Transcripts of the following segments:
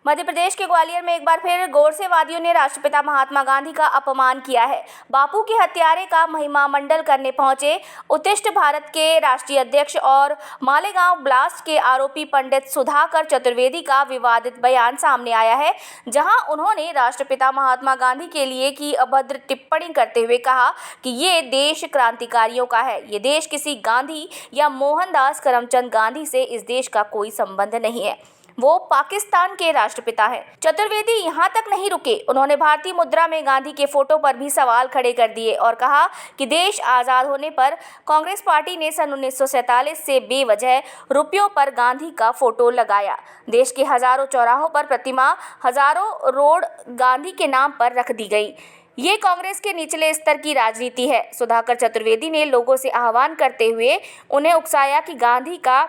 मध्य प्रदेश के ग्वालियर में एक बार फिर गोरसेवादियों ने राष्ट्रपिता महात्मा गांधी का अपमान किया है। बापू के हत्यारे का महिमा मंडल करने पहुंचे उत्तिष्ठ भारत के राष्ट्रीय अध्यक्ष और मालेगांव ब्लास्ट के आरोपी पंडित सुधाकर चतुर्वेदी का विवादित बयान सामने आया है, जहां उन्होंने राष्ट्रपिता महात्मा गांधी के लिए की अभद्र टिप्पणी करते हुए कहा कि ये देश क्रांतिकारियों का है। ये देश किसी गांधी या मोहनदास करमचंद गांधी से इस देश का कोई संबंध नहीं है, वो पाकिस्तान के राष्ट्रपिता हैं। चतुर्वेदी यहाँ तक नहीं रुके, उन्होंने भारतीय मुद्रा में गांधी के फोटो पर भी सवाल खड़े कर दिए और कहा कि देश आज़ाद होने पर कांग्रेस पार्टी ने सन 1947 से बेवजह रुपयों पर गांधी का फोटो लगाया। देश के हजारों चौराहों पर प्रतिमा, हजारों रोड गांधी के नाम पर रख दी गई। ये कांग्रेस के निचले स्तर की राजनीति है। सुधाकर चतुर्वेदी ने लोगों से आह्वान करते हुए उन्हें उकसाया कि गांधी का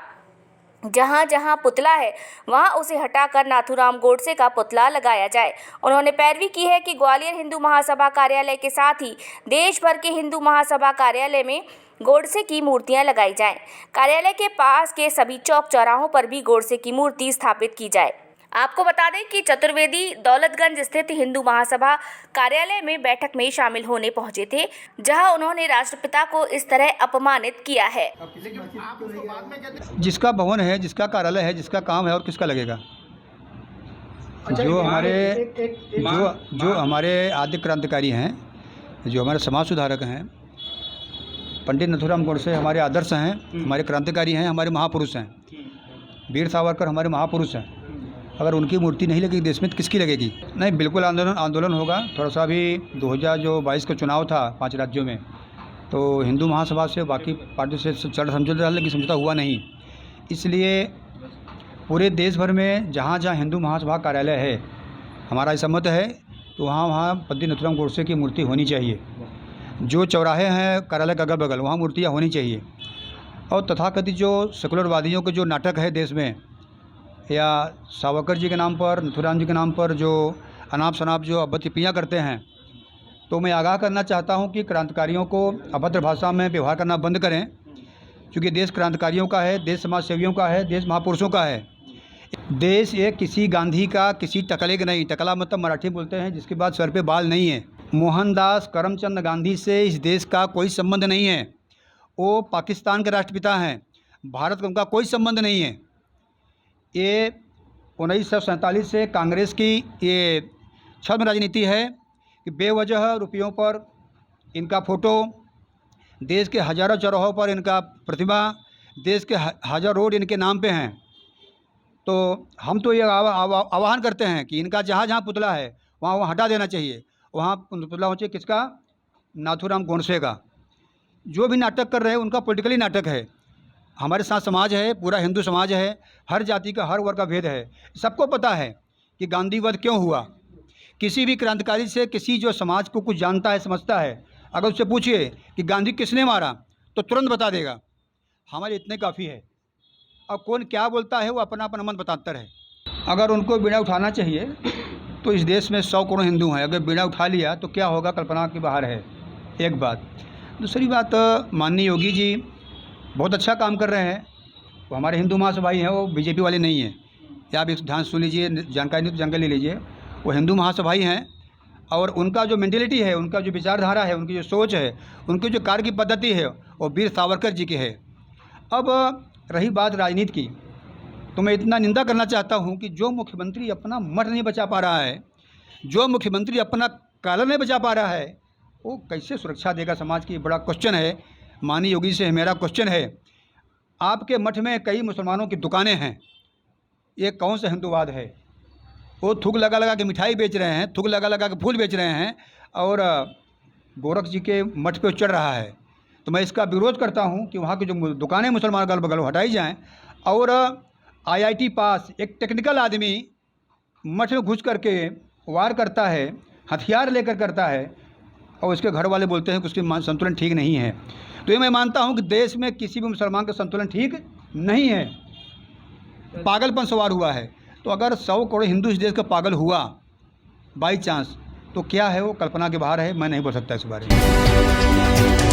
जहाँ जहाँ पुतला है वहाँ उसे हटाकर नाथूराम गोडसे का पुतला लगाया जाए। उन्होंने पैरवी की है कि ग्वालियर हिंदू महासभा कार्यालय के साथ ही देश भर के हिंदू महासभा कार्यालय में गोडसे की मूर्तियां लगाई जाएं। कार्यालय के पास के सभी चौक चौराहों पर भी गोडसे की मूर्ति स्थापित की जाए। आपको बता दें कि चतुर्वेदी दौलतगंज स्थित हिंदू महासभा कार्यालय में बैठक में शामिल होने पहुंचे थे, जहां उन्होंने राष्ट्रपिता को इस तरह अपमानित किया है। जिसका भवन है, जिसका कार्यालय है, जिसका काम है और किसका लगेगा? जो हमारे आदि क्रांतिकारी हैं, जो हमारे समाज सुधारक हैं, पंडित नाथूराम गोडसे हमारे आदर्श हैं, हमारे क्रांतिकारी हैं, हमारे महापुरुष हैं। वीर सावरकर हमारे महापुरुष हैं। अगर उनकी मूर्ति नहीं लगेगी देश में तो किसकी लगेगी? नहीं, बिल्कुल आंदोलन होगा। थोड़ा सा भी 2022 का चुनाव था 5 राज्यों में, तो हिंदू महासभा से बाकी पार्टी से समझौता, लेकिन समझौता हुआ नहीं। इसलिए पूरे देश भर में जहाँ जहाँ हिंदू महासभा कार्यालय है, हमारा सम्मत है, तो वहाँ पंडित नाथूराम गोडसे की मूर्ति होनी चाहिए। जो चौराहे हैं कार्यालय के अगल बगल, वहाँ मूर्तियाँ होनी चाहिए। और तथाकथित जो सेकुलरवादियों के जो नाटक है देश में, या सावरकर जी के नाम पर, नाथूराम जी के नाम पर जो अनाप शनाप जो अभद्र टिप्पणियाँ करते हैं, तो मैं आगाह करना चाहता हूं कि क्रांतिकारियों को अभद्र भाषा में व्यवहार करना बंद करें, क्योंकि देश क्रांतिकारियों का है, देश समाज सेवियों का है, देश महापुरुषों का है। देश ये किसी गांधी का, किसी टकले का नहीं। टकला मतलब मराठी बोलते हैं जिसके बाद सर पे बाल नहीं है। मोहनदास करमचंद गांधी से इस देश का कोई संबंध नहीं है। वो पाकिस्तान के राष्ट्रपिता हैं, भारत का उनका कोई संबंध नहीं है। ये 1947 से कांग्रेस की ये छद्म राजनीति है कि बेवजह रुपयों पर इनका फ़ोटो, देश के हज़ारों चौराहों पर इनका प्रतिमा, देश के हज़ार रोड इनके नाम पे हैं। तो हम तो ये आह्वान करते हैं कि इनका जहाँ जहाँ पुतला है वहाँ हटा देना चाहिए। वहाँ पुतला होना चाहिए किसका? नाथूराम गोडसे का। जो भी नाटक कर रहे हैं उनका पॉलिटिकली नाटक है। हमारे साथ समाज है, पूरा हिंदू समाज है, हर जाति का, हर वर्ग का भेद है। सबको पता है कि गांधीवध क्यों हुआ। किसी भी क्रांतिकारी से, किसी जो समाज को कुछ जानता है, समझता है, अगर उससे पूछिए कि गांधी किसने मारा तो तुरंत बता देगा। हमारे इतने काफ़ी है। अब कौन क्या बोलता है वो अपना अपना मन बताता है। अगर उनको बीड़ा उठाना चाहिए तो इस देश में 100 करोड़ हिंदू हैं। अगर बीड़ा उठा लिया तो क्या होगा, कल्पना के बाहर है। एक बात। दूसरी बात, माननीय योगी जी बहुत अच्छा काम कर रहे हैं। वो हमारे हिंदू महासभाई हैं, वो बीजेपी वाले नहीं हैं। या आप एक ध्यान सुन लीजिए, जानकारी नहीं तो जानकारी ले लीजिए। वो हिंदू महासभाई हैं और उनका जो मेंटेलिटी है, उनका जो विचारधारा है, उनकी जो सोच है, उनकी जो कार्य की पद्धति है, वो वीर सावरकर जी की है। अब रही बात राजनीति की, तो मैं इतना निंदा करना चाहता हूँ कि जो मुख्यमंत्री अपना मठ नहीं बचा पा रहा है, जो मुख्यमंत्री अपना कॉलर नहीं बचा पा रहा है, वो कैसे सुरक्षा देगा समाज की? बड़ा क्वेश्चन है। माननीय योगी से मेरा क्वेश्चन है, आपके मठ में कई मुसलमानों की दुकानें हैं, ये कौन सा हिंदूवाद है? वो थूक लगा लगा के मिठाई बेच रहे हैं, थूक लगा लगा के फूल बेच रहे हैं और गोरख जी के मठ पे चढ़ रहा है। तो मैं इसका विरोध करता हूं कि वहाँ की जो दुकानें मुसलमान अगल बगल हटाई जाएं। और IIT पास एक टेक्निकल आदमी मठ में घुस करके वार करता है, हथियार लेकर करता है, और उसके घर वाले बोलते हैं कि उसकी संतुलन ठीक नहीं है। तो ये मैं मानता हूं कि देश में किसी भी मुसलमान का संतुलन ठीक नहीं है, पागलपन सवार हुआ है। तो अगर 100 करोड़ हिंदू इस देश का पागल हुआ बाई चांस, तो क्या है वो कल्पना के बाहर है। मैं नहीं बोल सकता इस बारे में।